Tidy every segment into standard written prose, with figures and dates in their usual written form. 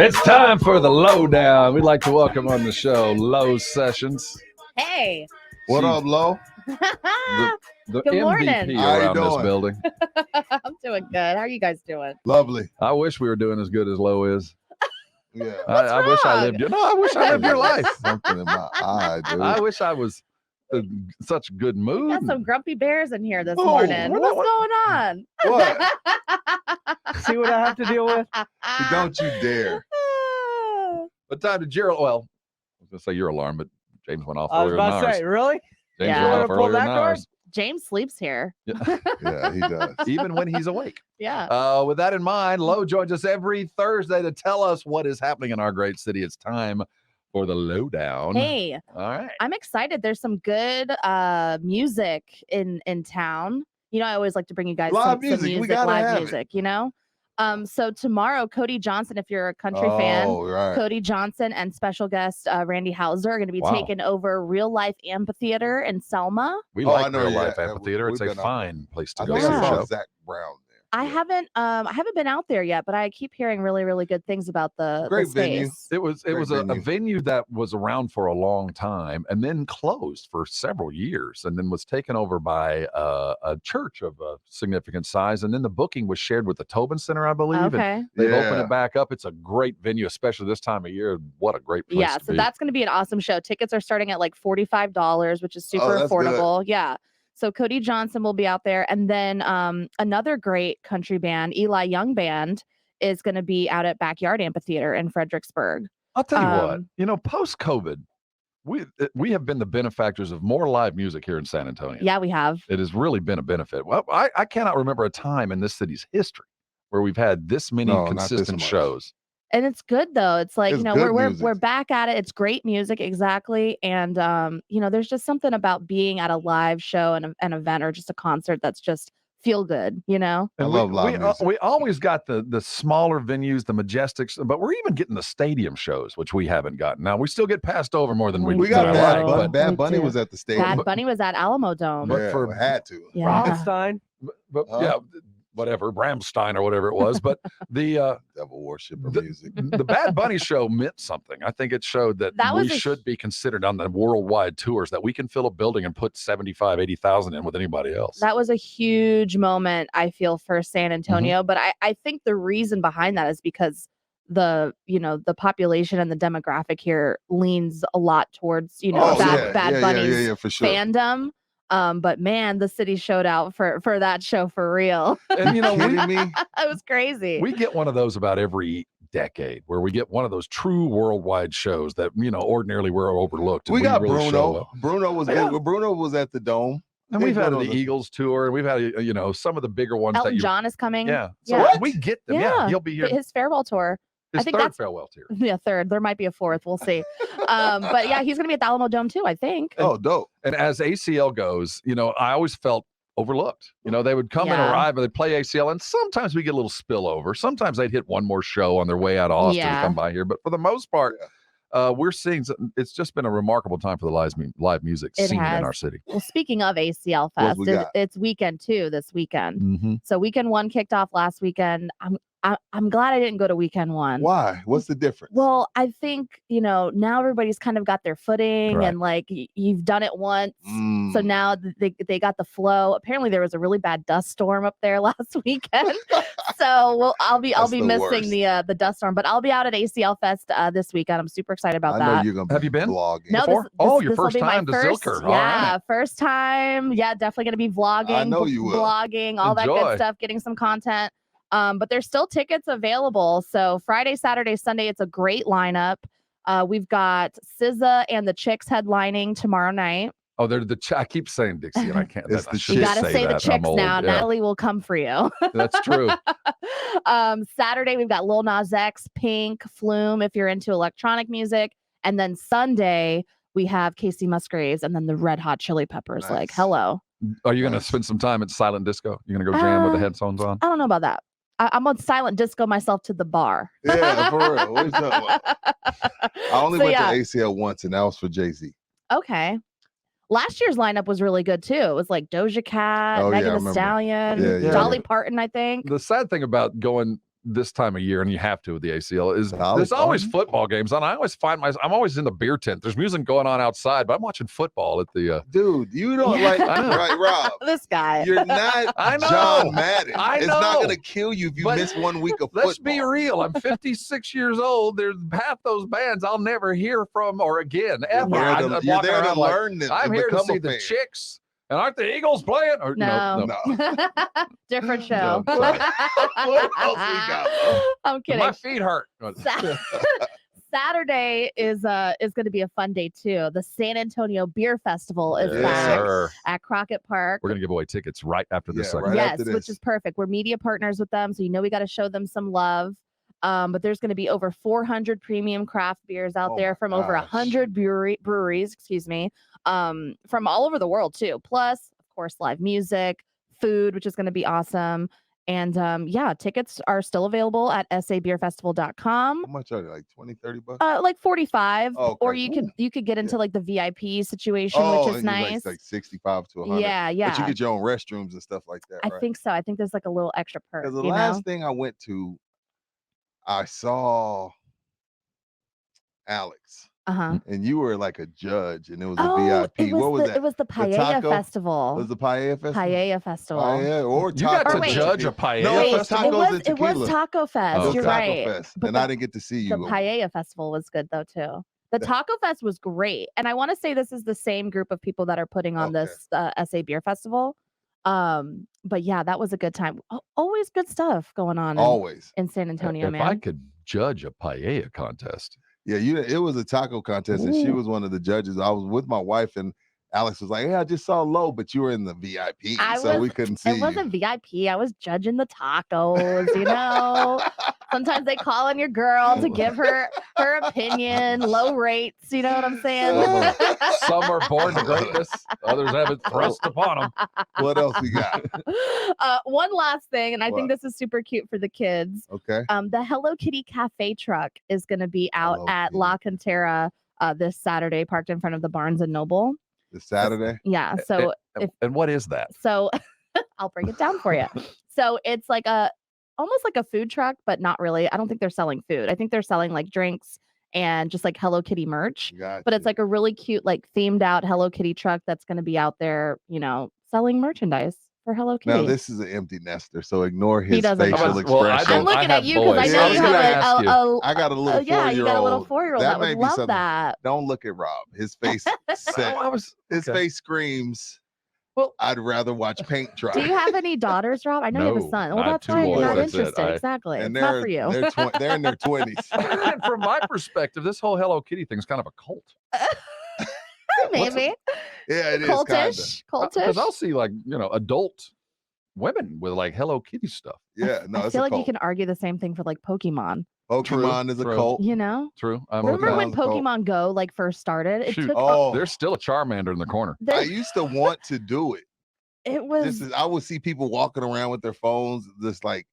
It's time for the lowdown. We'd like to welcome on the show Low Sessions. Hey. What up, Lo? The Good morning. MVP How you around this doing? building. I'm doing good. How are you guys doing? Lovely. I wish we were doing as good as Low is. Yeah. I wish I wrong? lived your. No, I wish I lived your life. Something in my eye, dude. I wish I was in such good mood. Got some grumpy bears in here this Oh, morning. we're What's not- going on? What? See what I have to deal with? Don't you dare. What time did your? Well, I was gonna say your alarm, but James went off I was earlier than about to ours. say, really? James Yeah. went You off wanna pull earlier than that card? ours. James sleeps here. Yeah, he does. Even when he's awake. Yeah. With that in mind, Lo joins us every Thursday to tell us what is happening in our great city. It's time for the lowdown. Hey, All right. I'm excited. There's some good music in town. You know, I always like to bring you guys Live some music. We music, gotta live have it. music, you know? So tomorrow, Cody Johnson, if you're a country fan, Oh, right. Cody Johnson and special guest Randy Hauser are going to be Wow. taking over Real Life Amphitheater in Selma. We Oh, I like know, Real yeah. Life Yeah, Amphitheater. It's we've a been out fine place to I go think see I a Yeah. saw show. Zach Brown there. I haven't been out there yet, but I keep hearing really, really good things about the Great space. venue. It was Great a venue. venue that was around for a long time and then closed for several years and then was taken over by a church of a significant size. And then the booking was shared with the Tobin Center, I believe. And Okay. they've opened Yeah. it back up. It's a great venue, especially this time of year. What a great place Yeah, to so be. that's going to be an awesome show. Tickets are starting at like $45, which is super that's good. affordable. Yeah. So Cody Johnson will be out there. And then another great country band, Eli Young Band, is going to be out at Backyard Amphitheater in Fredericksburg. I'll tell you what, um, post-COVID, we have been the benefactors of more live music here in San Antonio. Yeah, we have. It has really been a benefit. Well, I cannot remember a time in this city's history where we've had this many No, not this consistent much. shows. And it's good though. It's like, It's you know, good we're music. back at it. It's great music, exactly. And you know, there's just something about being at a live show and an event or just a concert that's just feel good, you know? I And love live music. we always got the smaller venues, the Majestics, but we're even getting the stadium shows, which we haven't gotten. Now we still get passed over more than we We than got I do. Bad like, Bunny. but Bad We Bunny do. was at the stadium. Bad Bunny was at Alamo Dome. but Yeah, for- we had to. Yeah. Frankenstein. yeah, whatever, Bramstein or whatever it was. But the Devil worshiper the, music. the Bad Bunny show meant something. I think it showed that, That we was a should be considered on the worldwide tours, that we can fill a building and put 75, 80,000 in with anybody else. That was a huge moment, I feel, for San Antonio. But I think the reason behind that is because the population and the demographic here leans a lot towards, Bad Bunny's yeah, for sure. fandom. But man, the city showed out for that show for real. And Kidding me? It was crazy. we get one of those about every decade where we get one of those true worldwide shows that ordinarily we're overlooked. and We got really show up. Bruno was Yeah. Bruno was at the Dome. And we've had one of the the- Eagles tour, and we've had some of the bigger ones that Elton you John is coming. yeah. So Yeah. we get them. Yeah, Yeah. he'll be here. His farewell tour. His I think third that's- farewell tour. Yeah, third. There might be a fourth. We'll see. But yeah, he's gonna be at the Alamo Dome too, I think. Oh, dope. And as ACL goes, I always felt overlooked. They would come and Yeah. arrive and they'd play ACL, and sometimes we get a little spillover. Sometimes they'd hit one more show on their way out of Austin Yeah. to come by here. But for the most part, we're seeing it's just been a remarkable time for the live music It scene in has. our city. Well, speaking of ACL What Fest, we got? it's weekend 2 this weekend. Mm-hmm. So weekend 1 kicked off last weekend. I'm glad I didn't go to weekend 1. Why? What's the difference? Well, I think, now everybody's kind of got their footing Right. and like you've done it once. Mm. So now they got the flow. Apparently there was a really bad dust storm up there last weekend. So I'll be That's the missing worst. the dust storm, but I'll be out at ACL Fest this weekend. I'm super excited about I that. know you're gonna. Have you been? Vlogging. No, before? this, Oh, your this'll first be my time to first, Zilker. All Yeah, right. first time. Yeah, definitely gonna be vlogging. I know you will. Vlogging, all that Enjoy. good stuff, getting some content. But there's still tickets available. So Friday, Saturday, Sunday, it's a great lineup. We've got SZA and the Chicks headlining tomorrow night. Oh, they're I keep saying Dixie, and I can't. It's I the should You Chicks. gotta say the that. I'm Chicks old. now. Yeah, Natalie will come for you. that's true. Saturday, we've got Lil Nas X, Pink, Flume, if you're into electronic music. And then Sunday, we have Casey Musgraves and then the Red Hot Chili Peppers. Nice. Like, hello. Are you going to Nice. spend some time at Silent Disco? You're going to go jam with the Uh, headphones on? I don't know about that. I'm on silent disco myself to the bar. Yeah, for real. What you talking about? I only So, went yeah. to ACL once, and that was for Jay-Z. Okay. Last year's lineup was really good too. It was like Doja Cat, Oh, yeah, I Megan Thee remember. Stallion, Yeah, yeah. Dolly Parton, I think. The sad thing about going this time of year, and you have to with the ACL, is It's always there's always fun. football games on. I always find I'm always in the beer tent. There's music going on outside, but I'm watching football at the. Dude, you don't Yeah. like I know. right, Rob. This guy. You're not I know. John Madden. I It's not know. gonna kill you if you But miss 1 week of football. Let's be real. I'm 56 years old. There's half those bands I'll never hear from or again ever. You're I'm there walking to around like, learn them. I'm and here to become see a the fan. Chicks, and aren't the Eagles playing? Or, No. No. Different show. No, sorry. What else we got, Mo? I'm kidding. My feet hurt. Saturday is going to be a fun day too. The San Antonio Beer Festival is Yes, back sir. at Crockett Park. We're gonna give away tickets right after this Yeah, segment. right Yes, after which this. is perfect. We're media partners with them, so we got to show them some love. But there's going to be over 400 premium craft beers out Oh there my from over gosh. 100 breweries, from all over the world too. Plus, of course, live music, food, which is going to be awesome. And tickets are still available at sabeerfestival.com. How much are they? Like 20, 30 bucks? Like 45, Oh, or okay. you could get into Yeah. like the VIP situation, Oh, which is and you nice. like 65 to 100. Yeah, yeah. But you get your own restrooms and stuff like that, I right? think so. I think there's like a little extra perk. Because the you last know? thing I went to, I saw Alex, Uh-huh. and you were like a judge, and it was a Oh, VIP. What was that? It was the Paella taco? Festival. Was the Paella Festival? Paella Festival. Paella or You got tacos to and wait. judge a tequila. paella No, it was festival. tacos and It tequila. was Taco Fest. Oh, It was You're okay. Taco right. Fest, But and I didn't get to see you. The Paella Festival was good though too. The Yeah. Taco Fest was great, and I want to say this is the same group of people that are putting on Okay. this SA Beer Festival. But yeah, that was a good time. Always good stuff going on Always. in San Antonio, If man. I could judge a paella contest, Yeah, it was a taco contest, and she Ooh. was one of the judges. I was with my wife, and Alex was like, "Hey, I just saw Low, but you were in the VIP, so we couldn't see It you." wasn't VIP. I was judging the tacos, you know. Sometimes they call on your girl to give her opinion, low rates, you know what I'm saying? some are born to greatness, others have it thrust upon them. What else we got? One last thing, and I think What? this is super cute for the kids. Okay. The Hello Kitty Cafe truck is going to be out Hello at Kitty. La Cantera this Saturday, parked in front of the Barnes and Noble. This Saturday. Yeah, so And what is that? so I'll break it down for you. So it's like almost like a food truck, but not really. I don't think they're selling food. I think they're selling like drinks and just like Hello Kitty merch. But it's like a really cute, like themed out Hello Kitty truck that's going to be out there, selling merchandise for Hello Kitty. Now this is an empty nester, so ignore his doesn't know. facial Well, I expression. I'm looking have at you because I boys. know Yeah, you I was gonna have ask you. I got a little 4-year-old. yeah, you got a little 4-year-old that may would be love something. that. Don't look at Rob. His face said, I was his okay. face screams. Well- I'd rather watch paint dry. Do you have any daughters, Rob? I know you have a No, son. I Well, have that's 2 why you're boys, not that's it. interested. Exactly. and It's not for you. They're in their 20s. And from my perspective, this whole Hello Kitty thing is kind of a cult. Maybe. Yeah, it is kinda. Cultish. Because I'll Cultish. see like, adult women with like Hello Kitty stuff. Yeah, no, I it's feel a like you cult. can argue the same thing for like Pokemon. Pokemon is a true. cult. You know? True. Remember when Pokemon's a cult. Pokemon Go like first started? It Shoot. took Oh, There's still a Charmander in the corner. I there, used to want to do it. it was I would see people walking around with their phones just like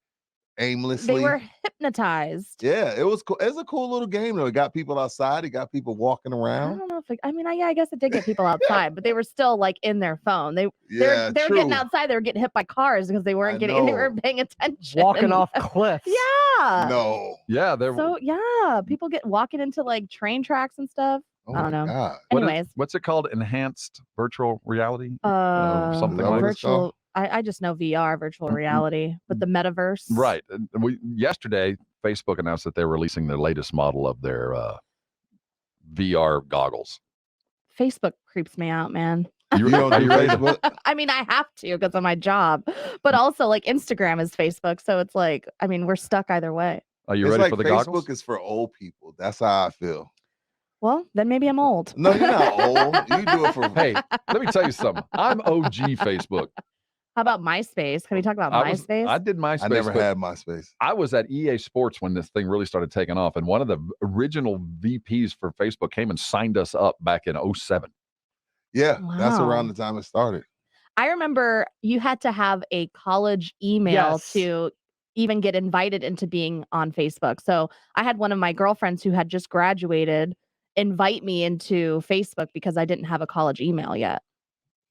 aimlessly. they were hypnotized. Yeah, it was cool. It's a cool little game though. It got people outside. It got people walking I around. don't know if I guess it did get people outside, but they were still like in their phone. They Yeah, were true. getting outside. They were getting hit by cars because they weren't they know. weren't paying attention. Walking off cliffs. Yeah. No. Yeah, there. So yeah, people get walking into like train tracks and stuff. Oh I don't my know. God. Anyways, what's it called? Enhanced virtual reality? virtual. something like that. Virtual. I just know VR, virtual reality, but the metaverse. Right. And yesterday, Facebook announced that they're releasing the latest model of their VR goggles. Facebook creeps me out, man. You don't are do you ready to- Facebook? I mean, I have to because of my job, but also like Instagram is Facebook, so it's like, I mean, we're stuck either way. Are you It's ready like for the Facebook goggles? is for old people. That's how I feel. Well, then maybe I'm old. No, you're not old. You do it for Hey, let me tell you something. I'm OG Facebook. How about MySpace? Can we talk about MySpace? I did MySpace. I never but had MySpace. I was at EA Sports when this thing really started taking off, and one of the original VPs for Facebook came and signed us up back in 07. Yeah, that's Wow. around the time it started. I remember you had to have a college email Yes. to even get invited into being on Facebook. So I had one of my girlfriends who had just graduated invite me into Facebook because I didn't have a college email yet.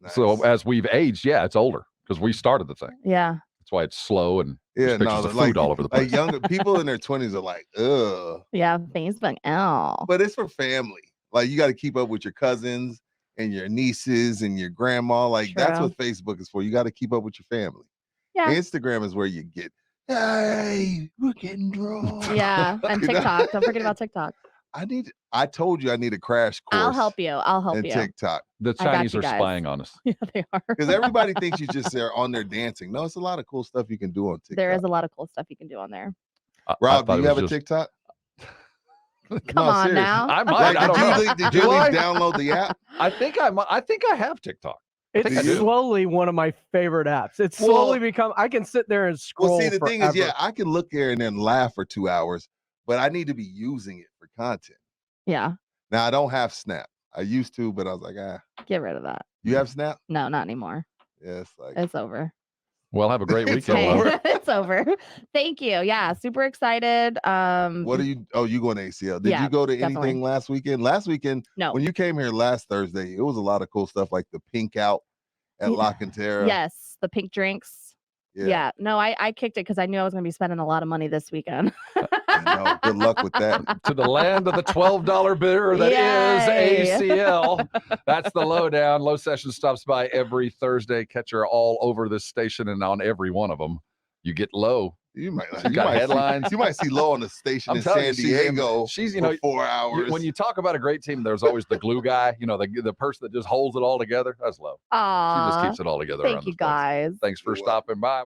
So Nice. as we've aged, yeah, it's older because we started the thing. Yeah. That's why it's slow and Yeah, there's pictures no, of like food all over the place. like younger people in their 20s are like, ugh. Yeah, Facebook. Oh, But it's for family. Like you got to keep up with your cousins and your nieces and your grandma. Like that's True. what Facebook is for. You got to keep up with your family. yeah, Instagram is where you get, hey, we're getting drunk. yeah. And You know? TikTok. Don't forget about TikTok. I told you I need a crash course I'll help you. I'll help in you. TikTok. The I got Chinese you are guys. spying on us. Yeah, they are. Because everybody thinks you just are on there dancing. No, it's a lot of cool stuff you can do on TikTok. There is a lot of cool stuff you can do on there. I Rob, thought do it you have was a just- TikTok? Come on seriously. now. I might. Like, I don't know. did Do you at least I? download the app? I think I have TikTok. It's Do you? slowly one of my favorite apps. It's Well- slowly become. I can sit there and scroll. Well, see, the thing is, forever. yeah, I can look there and then laugh for 2 hours, but I need to be using it for content. Yeah, Now, I don't have Snap. I used to, but I was like, get rid of that. you have Snap? No, not anymore. Yeah, it's like, It's over. Well, have a great It's weekend. over. Lo. It's over. Thank you. Yeah, super excited. what are you? Oh, you going to ACL? Did Yeah, you go to definitely. anything last weekend? Last weekend, No. when you came here last Thursday, it was a lot of cool stuff like the pink out at Yeah. La Cantera. Yes, the pink drinks. Yeah. No, I kicked it because I knew I was going to be spending a lot of money this weekend. No, good luck with that. To the land of the $12 beer that Yay. is ACL. That's the lowdown. Low Session stops by every Thursday. Catch her all over this station and on every one of them. You get low. You might, She's got headlines. You might see Low on the station I'm in telling San you, she's in- Diego. she's, you for know, 4 hours. When you talk about a great team, there's always the glue guy. You know, the person that just holds it all together. That's Low. She just Aw. keeps it all together. Thank around you this place. guys. Thanks for You're welcome. stopping by.